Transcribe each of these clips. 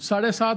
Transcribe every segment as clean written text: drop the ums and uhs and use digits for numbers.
7.5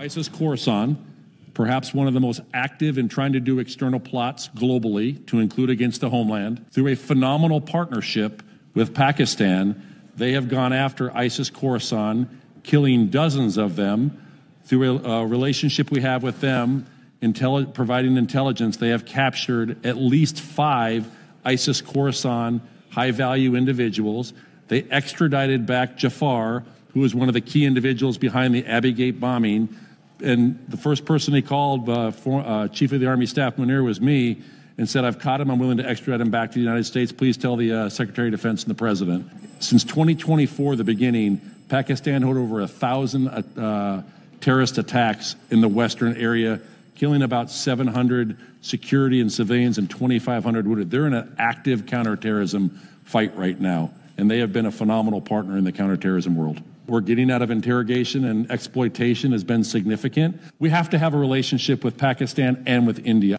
ISIS Khorasan, perhaps one of the most active in trying to do external plots globally to include against the homeland, through a phenomenal partnership with Pakistan, they have gone after ISIS Khorasan, killing dozens of them. Through a relationship we have with them, providing intelligence, they have captured at least 5 ISIS Khorasan high-value individuals. They extradited back Jafar, who was one of the key individuals behind the Abbey Gate bombing. And the first person he called, Chief of the Army Staff Munir, was me, and said, I've caught him, I'm willing to extradite him back to the United States. Please tell the Secretary of Defense and the President. Since 2024, the beginning, Pakistan had over 1,000 terrorist attacks in the western area, killing about 700 security and civilians and 2,500 wounded. They're in an active counterterrorism fight right now, and they have been a phenomenal partner in the counterterrorism world. We're getting out of interrogation, and exploitation has been significant. We have to have a relationship with Pakistan and with India.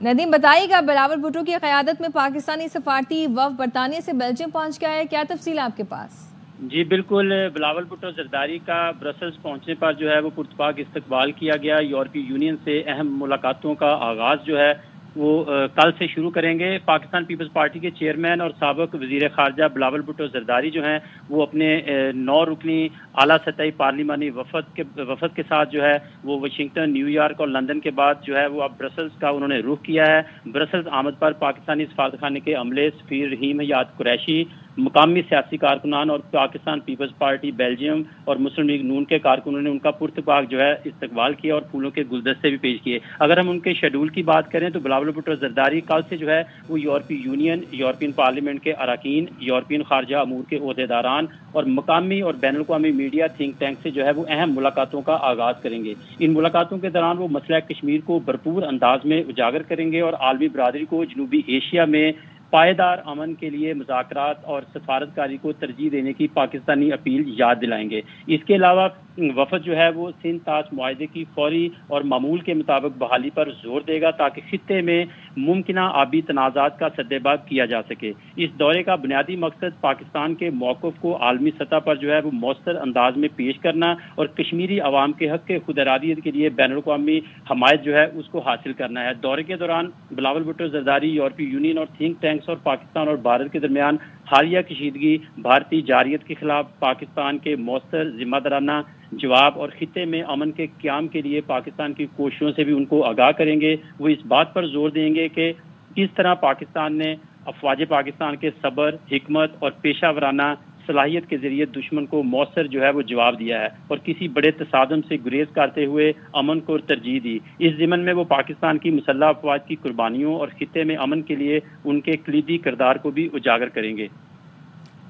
Nadeem بتائیے گا، بلاول بھٹو کی قیادت میں پاکستانی سفارتی وفد برطانیہ سے Belgium پہنچ گیا ہے، کیا تفصیل آپ کے پاس؟ جی بالکل، بلاول بھٹو زرداری کا برسلز پہنچنے پر جو ہے وہ پرتپاک استقبال کیا گیا۔ یورپی یونین سے اہم ملاقاتوں کا آغاز جو ہے وہ کل سے شروع کریں گے۔ پاکستان پیپلز پارٹی کے چیئرمین اور سابق وزیر خارجہ بلاول بھٹو زرداری جو ہیں وہ اپنے 9 رکنی اعلیٰ سطحی پارلیمانی وفد کے ساتھ جو ہے وہ واشنگٹن، نیو یارک اور لندن کے بعد جو ہے وہ اب برسلز کا انہوں نے رخ کیا ہے۔ برسلز آمد پر پاکستانی سفارتخانے کے عملے، سفیر رحیم حیات قریشی، مقامی سیاسی کارکنان اور پاکستان پیپلز پارٹی بیلجیم اور مسلم لیگ نون کے کارکنوں نے ان کا پرتپاک جو ہے استقبال کیا اور پھولوں کے گلدستے بھی پیش کیے۔ اگر ہم ان کے شیڈول کی بات کریں تو بلاول بھٹو زرداری کل سے جو ہے وہ یورپی یونین، یورپین پارلیمنٹ کے اراکین، یورپین خارجہ امور کے عہدیداران اور مقامی اور بین الاقوامی میڈیا تھنک ٹینک سے جو ہے وہ اہم ملاقاتوں کا آغاز کریں گے۔ ان ملاقاتوں کے دوران وہ مسئلہ کشمیر کو بھرپور انداز میں اجاگر کریں گے اور عالمی برادری کو جنوبی ایشیا میں پائیدار امن کے لیے مذاکرات اور سفارتکاری کو ترجیح دینے کی پاکستانی اپیل یاد دلائیں گے۔ اس کے علاوہ وفد جو ہے وہ سندھ طاس معاہدے کی فوری اور معمول کے مطابق بحالی پر زور دے گا تاکہ خطے میں ممکنہ آبی تنازعات کا سدباب کیا جا سکے۔ اس دورے کا بنیادی مقصد پاکستان کے موقف کو عالمی سطح پر جو ہے وہ مؤثر انداز میں پیش کرنا اور کشمیری عوام کے حق کے خود ارادیت کے لیے بین الاقوامی حمایت جو ہے اس کو حاصل کرنا ہے۔ دورے کے دوران بلاول بھٹو زرداری یورپی یونین اور تھنک ٹینکس اور پاکستان اور بھارت کے درمیان حالیہ کشیدگی، بھارتی جارحیت کے خلاف پاکستان کے مؤثر ذمہ دارانہ جواب اور خطے میں امن کے قیام کے لیے پاکستان کی کوششوں سے بھی ان کو آگاہ کریں گے۔ وہ اس بات پر زور دیں گے کہ کس طرح پاکستان نے افواج پاکستان کے صبر، حکمت اور پیشہ ورانہ صلاحیت کے ذریعے دشمن کو مؤثر جو ہے وہ جواب دیا ہے اور کسی بڑے تصادم سے گریز کرتے ہوئے امن کو ترجیح دی۔ اس ضمن میں وہ پاکستان کی مسلح افواج کی قربانیوں اور خطے میں امن کے لیے ان کے کلیدی کردار کو بھی اجاگر کریں گے۔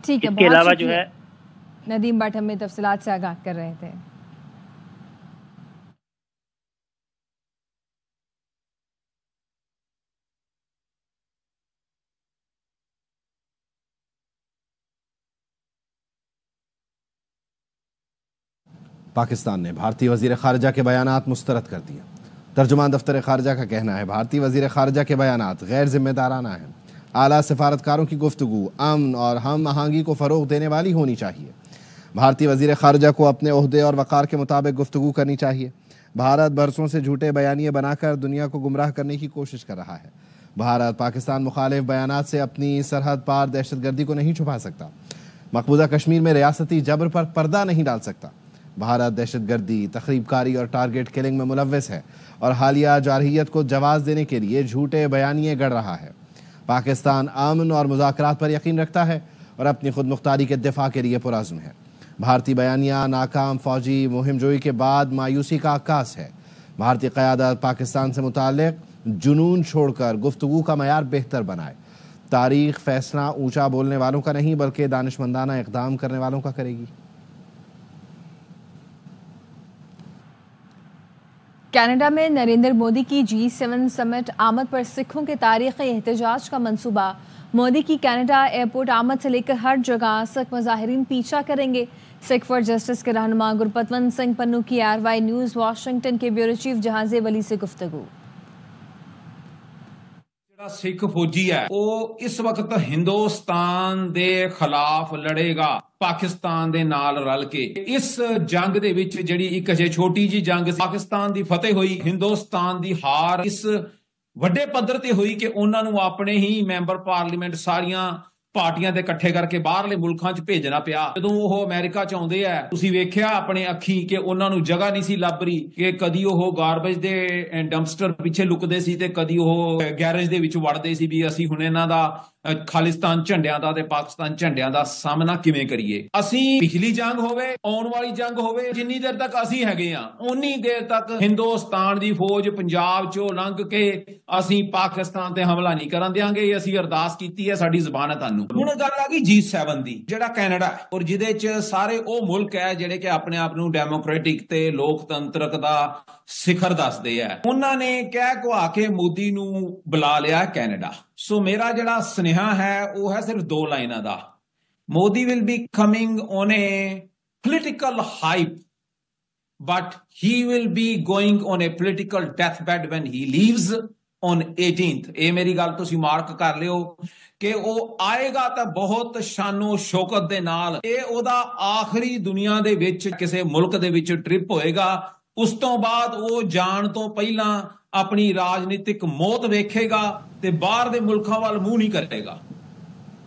ٹھیک ہے، اس کے علاوہ جو ہے ندیم بٹ ہمیں تفصیلات سے آگاہ کر رہے تھے۔ پاکستان نے بھارتی وزیر خارجہ کے بیانات مسترد کر دیے۔ ترجمان دفتر خارجہ کا کہنا ہے بھارتی وزیر خارجہ کے بیانات غیر ذمہ دارانہ ہیں۔ اعلیٰ سفارتکاروں کی گفتگو امن اور ہم آہنگی کو فروغ دینے والی ہونی چاہیے۔ بھارتی وزیر خارجہ کو اپنے عہدے اور وقار کے مطابق گفتگو کرنی چاہیے۔ بھارت برسوں سے جھوٹے بیانیے بنا کر دنیا کو گمراہ کرنے کی کوشش کر رہا ہے۔ بھارت پاکستان مخالف بیانات سے اپنی سرحد پار دہشت گردی کو نہیں چھپا سکتا، مقبوضہ کشمیر میں ریاستی جبر پر پردہ نہیں ڈال سکتا۔ بھارت دہشت گردی، تخریب کاری اور ٹارگٹ کلنگ میں ملوث ہے اور حالیہ جارحیت کو جواز دینے کے لیے جھوٹے بیانیے گڑھ رہا ہے۔ پاکستان امن اور مذاکرات پر یقین رکھتا ہے اور اپنی خود مختاری کے دفاع کے لیے پرعزم ہے۔ بھارتی بیانیہ ناکام فوجی مہم جوئی کے بعد مایوسی کا عکاس ہے۔ بھارتی قیادت پاکستان سے متعلق جنون چھوڑ کر گفتگو کا معیار بہتر بنائے۔ تاریخ فیصلہ اونچا بولنے والوں کا نہیں بلکہ دانشمندانہ اقدام کرنے والوں کا کرے گی۔ کینیڈا میں نریندر مودی کی G7 سمٹ آمد پر سکھوں کے تاریخی احتجاج کا منصوبہ۔ مودی کی کینیڈا ایئرپورٹ آمد سے لے کر ہر جگہ سکھ مظاہرین پیچھا کریں گے۔ سکھ فار جسٹس کے رہنما گرپتونت سنگھ پنو کی RY نیوز واشنگٹن کے بیورو چیف جہاز ولی سے گفتگو۔ سکھ فوجی ہے وہ اس وقت ہندوستان دے خلاف لڑے گا پاکستان دے نال رل کے۔ اس جنگ دے وچ جڑی ایک چھوٹی جی جنگ پاکستان دی فتح ہوئی، ہندوستان دی ہار اس وڈے پدر تے ہوئی کہ انہاں نوں اپنے ہی ممبر پارلیمنٹ ساریاں پارٹیاں دے کٹھے کر کے باہرلے ملکاں چ بھیجنا پیا۔ جدوں وہ امریکہ چ آوندے آ تسی ویکھیا اپنے اکھی کہ انہاں نوں جگہ نہیں سی لب رہی کہ کدی وہ گاربیج دے ڈمپسٹر پیچھے لکدے سی تے کدی وہ گیرج دے وچ وڑدے سی بھی اسی ہن انہاں دا خالستان جھنڈیاں دا تے پاکستان جھنڈیاں دا سامنا کیویں کریے۔ اسی پچھلی جنگ ہوے آਉਣ والی جنگ ہوے جنی دیر تک اسی ہیگے ہاں اونی دیر تک ہندوستان دی فوج پنجاب چوں لنگ کے اسی پاکستان تے حملہ نہیں کرن دیاں گے۔ اسی ارداس کیتی ہے ساڈی زبان ہے تانوں۔ ہن گل آ گئی G7 دی جڑا کینیڈا ہے اور جدے چ سارے او ملک ہے جڑے کہ اپنے آپ نوں ڈیموکریٹک تے لوکتنترک دا سکھر دسدے ہے، انہاں نے کہہ کہا کے مودی نوں بلا لیا کینیڈا۔ سو میرا جڑا سنیہا ہے وہ ہے صرف 2 لائناں دا۔ Modi will be coming on a political hype but he will be going on a political death bed when he leaves on 18th। ਇਹ ਮੇਰੀ ਗੱਲ ਤੁਸੀਂ ਮਾਰਕ ਕਰ ਲਿਓ ਕਿ ਉਹ ਆਏਗਾ ਤਾਂ ਬਹੁਤ ਸ਼ਾਨੋ ਸ਼ੌਕਤ ਦੇ ਨਾਲ। ਇਹ ਉਹਦਾ ਆਖਰੀ ਦੁਨੀਆ ਦੇ ਵਿੱਚ ਕਿਸੇ ਮੁਲਕ ਦੇ ਵਿੱਚ ਟ੍ਰਿਪ ਹੋਏਗਾ। ਉਸ ਤੋਂ ਬਾਅਦ ਉਹ ਜਾਣ ਤੋਂ ਪਹਿਲਾਂ ਆਪਣੀ ਰਾਜਨੀਤਿਕ ਮੌਤ ਵੇਖੇਗਾ ਤੇ ਬਾਹਰ ਦੇ ਮੁਲਕਾਂ ਵੱਲ ਮੂੰਹ ਨਹੀਂ ਕਰੇਗਾ।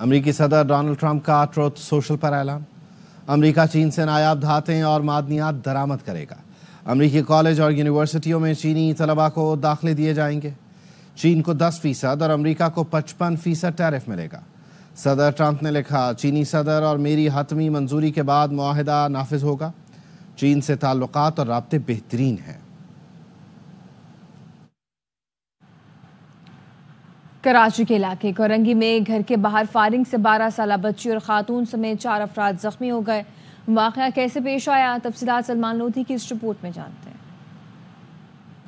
امریکی صدر ڈونلڈ ٹرمپ کا ٹروتھ سوشل پر اعلان. امریکہ چین سے نایاب دھاتیں اور معدنیات درآمد کرے گا. امریکی کالج اور یونیورسٹیوں میں چینی طلباء کو داخلے دیے جائیں گے. چین کو 10% اور امریکہ کو 55% ٹیرف ملے گا. صدر ٹرمپ نے لکھا، چینی صدر اور میری حتمی منظوری کے بعد معاہدہ نافذ ہوگا. چین سے تعلقات اور رابطے بہترین ہیں. کراچی کے علاقے کورنگی میں گھر کے باہر فائرنگ سے 12 سالہ بچی اور خاتون سمیت 4 افراد زخمی ہو گئے. واقعہ کیسے پیش آیا، تفصیلات سلمان لودھی کی اس رپورٹ میں جانتے ہیں.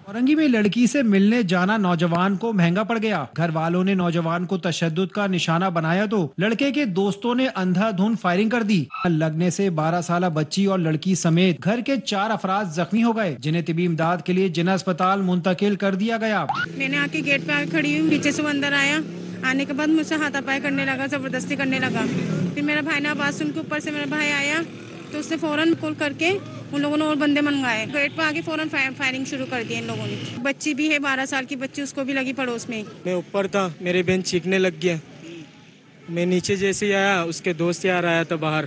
کورنگی میں لڑکی سے ملنے جانا نوجوان کو مہنگا پڑ گیا. گھر والوں نے نوجوان کو تشدد کا نشانہ بنایا تو لڑکے کے دوستوں نے اندھا دھند فائرنگ کر دی. لگنے سے 12 سالہ بچی اور لڑکی سمیت گھر کے 4 افراد زخمی ہو گئے، جنہیں طبی امداد کے لیے جنہ اسپتال منتقل کر دیا گیا. میں نے آ کے گیٹ پہ کھڑی ہوں، پیچھے سے وہ اندر آیا. آنے کے بعد مجھ سے ہاتھا پائی کرنے لگا، زبردستی کرنے لگا. پھر میرا بھائی نے آواز سن کے اوپر سے میرا بھائی آیا تو اس نے فوراً کال کر کے ان لوگوں نے اور بندے منگائے. گیٹ پہ آگے فوراً فائرنگ شروع کر دی ان لوگوں نے. بچی بھی ہے 12 سال کی بچی، اس کو بھی لگی پڑوس میں. میں اوپر تھا، میرے بہن چیخنے لگ گیا. میں نیچے جیسے ہی آیا، اس کے دوست یار آیا تھا باہر،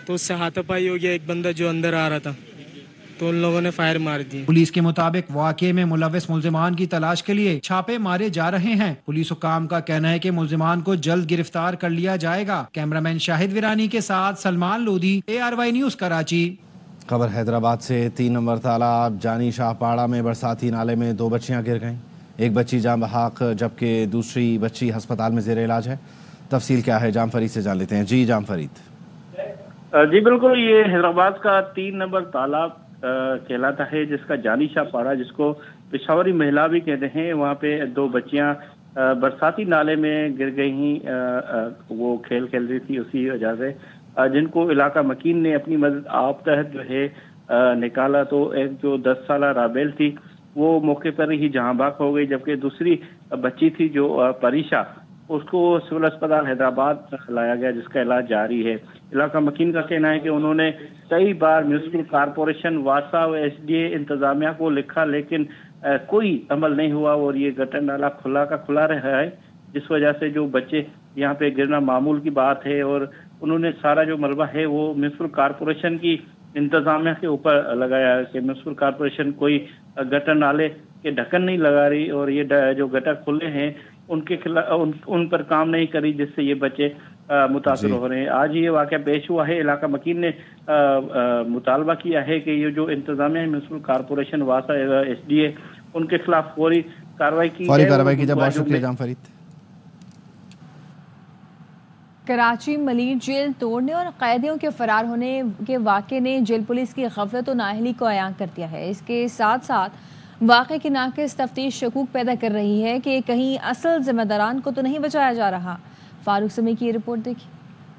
تو اس سے ہاتھا پائی ہو گیا ایک بندہ جو اندر آ رہا تھا، تو ان لوگوں نے فائر مار دی. پولیس کے مطابق واقعے میں ملوث ملزمان کی تلاش کے لیے چھاپے مارے جا رہے ہیں. پولیس حکام کا کہنا ہے کہ ملزمان کو جلد گرفتار کر لیا جائے گا. کیمرامین شاہد ویرانی کے ساتھ سلمان لودھی، ARY نیوز کراچی. خبر حیدرآباد سے. 3 نمبر تالاب جانی شاہ پاڑا میں برساتی نالے میں 2 بچیاں گر گئیں. ایک بچی جاں بحق جبکہ دوسری بچی ہسپتال میں زیر علاج ہے. تفصیل کیا ہے، جام فرید سے جان لیتے ہیں. جی جام فرید. جی بالکل، یہ حیدرآباد کا 3 نمبر تالاب کہلاتا ہے، جس کا جانی شاہ پاڑا، جس کو پشاوری محلہ بھی کہتے ہیں. وہاں پہ 2 بچیاں برساتی نالے میں گر گئی ہیں. وہ کھیل رہی تھی اسی وجہ سے، جن کو علاقہ مکین نے اپنی مدد آپ تحت جو ہے نکالا. تو ایک جو 10 سالہ رابیل تھی وہ موقع پر ہی جہاں بھاگ ہو گئی، جبکہ دوسری بچی تھی جو پریشا، اس کو سول اسپتال حیدرآباد لایا گیا، جس کا علاج جاری ہے. علاقہ مکین کا کہنا ہے کہ انہوں نے کئی بار میونسپل کارپوریشن، واسا و SDA انتظامیہ کو لکھا، لیکن کوئی عمل نہیں ہوا اور یہ گٹر نالا کھلا رہا ہے، جس وجہ سے جو بچے یہاں پہ گرنا معمول کی بات ہے. اور انہوں نے سارا جو ملبہ ہے وہ میونسپل کارپوریشن کی انتظامیہ کے اوپر لگایا کہ میونسپل کارپوریشن کوئی گٹر نالے کے ڈھکن نہیں لگا رہی اور یہ جو گٹر کھلے ہیں ان کے خلاف ان پر کام نہیں کری، جس سے یہ بچے متاثر ہو رہے ہیں. آج یہ واقعہ پیش ہوا ہے. علاقہ مکین نے مطالبہ کیا ہے کہ یہ جو انتظامیہ میونسپل کارپوریشن، واسا، SDA، ان کے خلاف فوری کارروائی کی جائے. بہت شکریہ جام فرید. کراچی ملیر جیل توڑنے اور قیدیوں کے فرار ہونے کے واقعے نے جیل پولیس کی غفلت و نااہلی کو عیاں کر دیا ہے. اس کے ساتھ ساتھ واقعے کی ناقص تفتیش شکوک پیدا کر رہی ہے کہ کہیں اصل ذمہ داران کو تو نہیں بچایا جا رہا. فاروق سمی کی یہ رپورٹ دیکھیں.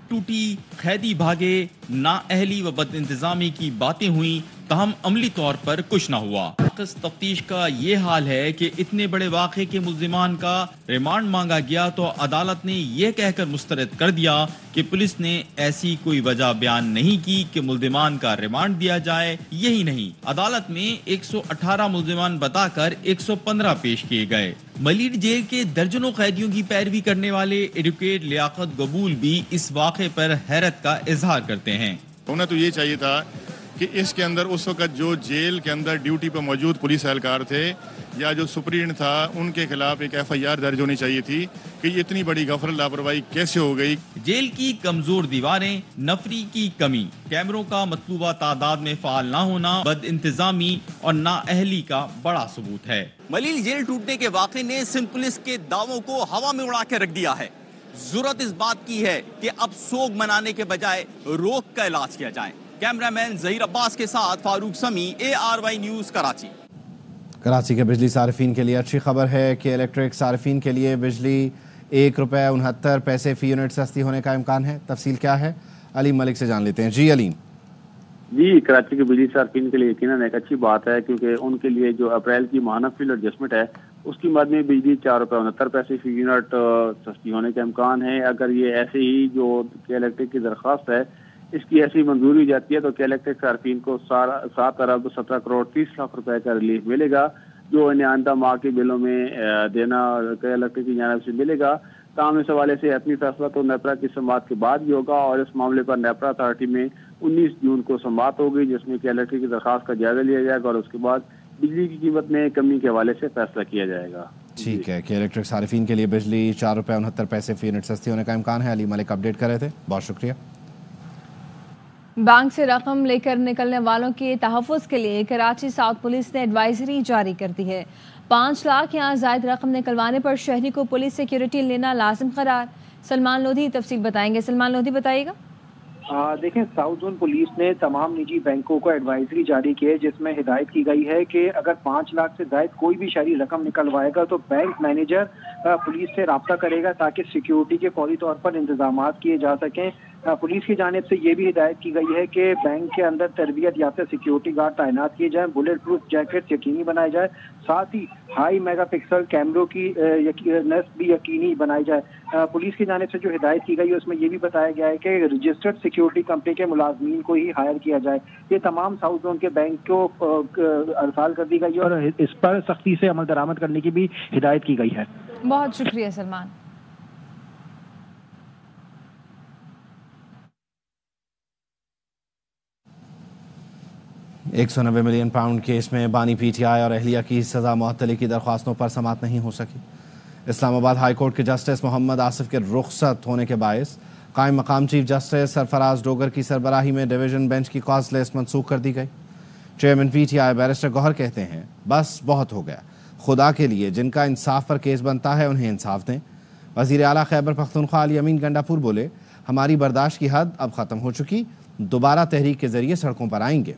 ٹوٹی، قیدی بھاگے، نااہلی و بد انتظامی کی باتیں ہوئیں، تاہم عملی طور پر کچھ نہ ہوا. تفتیش کا یہ حال ہے کہ اتنے بڑے واقعے کے ملزمان کا ریمانڈ مانگا گیا تو عدالت نے یہ کہہ کر مسترد کر دیا کہ پولیس نے ایسی کوئی وجہ بیان نہیں کی کہ ملزمان کا ریمانڈ دیا جائے. یہی نہیں، عدالت میں 118 ملزمان بتا کر 115 پیش کیے گئے. ملیر جیل کے درجنوں قیدیوں کی پیروی کرنے والے ایڈوکیٹ لیاقت قبول بھی اس واقعے پر حیرت کا اظہار کرتے ہیں. انہیں تو یہ چاہیے تھا کہ اس کے اندر اس وقت جو جیل کے اندر ڈیوٹی پر موجود پولیس اہلکار تھے یا جو سپرینٹ تھا، ان کے خلاف ایک FIR درج ہونی چاہیے تھی کہ یہ اتنی بڑی غفلت لاپرواہی کیسے ہو گئی. جیل کی کمزور دیواریں، نفری کی کمی، کیمروں کا مطلوبہ تعداد میں فعال نہ ہونا بد انتظامی اور نااہلی کا بڑا ثبوت ہے. ملیر جیل ٹوٹنے کے واقعے نے سندھ پولیس کے دعووں کو ہوا میں اڑا کے رکھ دیا ہے. ضرورت اس بات کی ہے کہ اب سوگ منانے کے بجائے روگ کا علاج کیا جائے. کیمرامین ظہیر عباس کے ساتھ فاروق سمی، ARY نیوز کراچی. کراچی کے بجلی صارفین کے لیے اچھی خبر ہے کہ الیکٹرک صارفین کے لیے بجلی ₹1.69 فی یونٹ سستی ہونے کا امکان ہے. تفصیل کیا ہے، علیم ملک سے جان لیتے ہیں. جی علیم. جی، کراچی کے بجلی صارفین کے لیے یقیناً ایک اچھی بات ہے، کیونکہ ان کے لیے جو اپریل کی ماہانہ فل ایڈجسٹمنٹ ہے اس کی مد میں بجلی ₹4.69 فی یونٹ سستی ہونے کا امکان ہے. اگر یہ ایسے ہی جو کے الیکٹرک کی درخواست ہے اس کی ایسی منظوری ہو جاتی ہے تو کے الیکٹرک صارفین کو 7 ارب 17 کروڑ 30 لاکھ روپے کا ریلیف ملے گا، جو انہیں آئندہ ماہ کے بلوں میں دینا کے الیکٹرک کی جانب سے ملے گا. تاہم اس حوالے سے حتمی فیصلہ تو نیپرا کی سماعت کے بعد ہی ہوگا، اور اس معاملے پر نیپرا اتھارٹی میں 19 جون کو سماعت ہوگی، جس میں کہ الیکٹرک کی درخواست کا جائزہ لیا جائے گا اور اس کے بعد بجلی کی قیمت میں کمی کے حوالے سے فیصلہ کیا جائے گا۔ ٹھیک ہے کہ الیکٹرک صارفین کے لیے بجلی 4 روپے 69 پیسے فی یونٹ سستی ہونے کا امکان ہے۔ علی ملک اپڈیٹ کر رہے تھے، بہت شکریہ۔ بینک سے رقم لے کر نکلنے والوں کے تحفظ کے لیے کراچی ساؤتھ پولیس نے ایڈوائزری جاری کر دی ہے۔ 5 لاکھ یا زائد رقم نکلوانے پر شہری کو پولیس سیکیورٹی لینا لازم قرار۔ سلمان لودھی تفصیل بتائیں گے۔ سلمان لودھی بتائیے گا۔ دیکھیں، ساؤتھ زون پولیس نے تمام نجی بینکوں کو ایڈوائزری جاری کی ہے، جس میں ہدایت کی گئی ہے کہ اگر 5 لاکھ سے زائد کوئی بھی شہری رقم نکلوائے گا تو بینک مینیجر پولیس سے رابطہ کرے گا تاکہ سیکیورٹی کے فوری طور پر انتظامات کیے جا سکیں۔ پولیس کی جانب سے یہ بھی ہدایت کی گئی ہے کہ بینک کے اندر تربیت یافتہ سیکیورٹی گارڈ تعینات کیے جائیں، بلیٹ پروف جیکٹ یقینی بنائے جائے، ساتھ ہی ہائی میگا پکسل کیمروں کی نصب بھی یقینی بنائی جائے۔ پولیس کی جانب سے جو ہدایت کی گئی ہے اس میں یہ بھی بتایا گیا ہے کہ رجسٹرڈ سیکیورٹی کمپنی کے ملازمین کو ہی ہائر کیا جائے۔ یہ تمام ساؤتھ زون کے بینک کو ارسال کر دی گئی ہے اور اس پر سختی سے عمل درآمد کرنے کی بھی ہدایت کی گئی ہے۔ بہت شکریہ سلمان۔ £190 ملین کیس میں بانی پی ٹی آئی اور اہلیہ کی سزا معطلی کی درخواستوں پر سماعت نہیں ہو سکی۔ اسلام آباد ہائی کورٹ کے جسٹس محمد آصف کے رخصت ہونے کے باعث قائم مقام چیف جسٹس سرفراز ڈوگر کی سربراہی میں ڈویژن بینچ کی کاز لسٹ منسوخ کر دی گئی۔ Chairman P T I barrister Gohar کہتے ہیں بس بہت ہو گیا، خدا کے لیے جن کا انصاف پر کیس بنتا ہے انہیں انصاف دیں۔ وزیر اعلیٰ خیبر پختونخوا علی امین گنڈاپور بولے ہماری برداشت کی حد اب ختم ہو چکی، دوبارہ تحریک کے ذریعے سڑکوں پر آئیں گے۔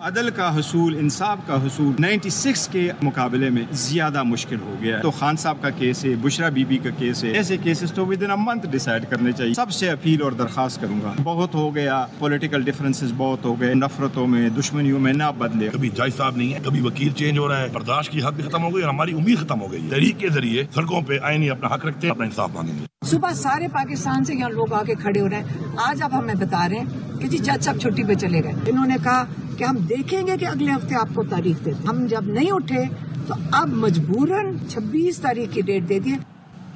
عدل کا حصول، انصاف کا حصول 96 کے مقابلے میں زیادہ مشکل ہو گیا ہے۔ تو خان صاحب کا کیس ہے، بشرا بی بی کا کیس ہے، ایسے کیسز تو ود ان منتھ ڈیسائیڈ کرنے چاہیے۔ سب سے اپیل اور درخواست کروں گا، بہت ہو گیا، پولیٹیکل ڈفرینسز بہت ہو گئے، نفرتوں میں، دشمنیوں میں نہ بدلے۔ کبھی جج صاحب نہیں ہے، کبھی وکیل چینج ہو رہا ہے، برداشت کی حد بھی ختم ہو گئی اور ہماری امید ختم ہو گئی ہے۔ تحریک کے ذریعے سڑکوں پہ آئینی اپنا حق رکھتے ہیں، اپنا انصاف مانگیں گے۔ صبح سارے پاکستان سے یہاں لوگ آ کے کھڑے ہو رہے ہیں، آج اب ہمیں بتا رہے ہیں کہ جی جج صاحب چھٹی پہ چلے گئے۔ انہوں نے کہا کہ ہم دیکھیں گے کہ اگلے ہفتے آپ کو تاریخ دے۔ ہم جب نہیں اٹھے تو اب مجبوراً 26 تاریخ کی ڈیٹ دے دیے۔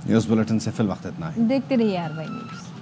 نیوز بلیٹن سے فی الوقت اتنا ہے، دیکھتے رہیے RY نیوز۔